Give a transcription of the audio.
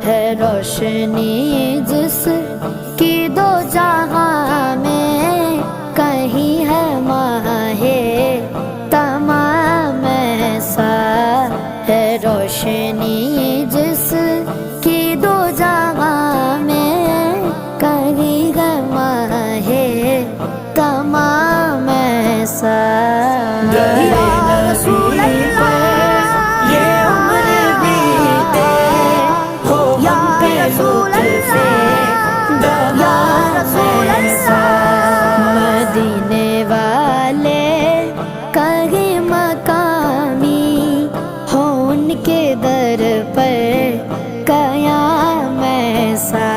ہے روشنی جس کی دو جہاں میں، کہیں ہے ماہ تمام ایسا ہے روشنی جس کی دو جہاں میں، کہیں ہے ماہ تمام ایسا۔ یا رسول اللہ یہ عمر بیتے ہو ہم پہ لطف یا رسول ایسا۔ مدینے والے کہیں مقامی ہو، ان کے در پر قیام ایسا۔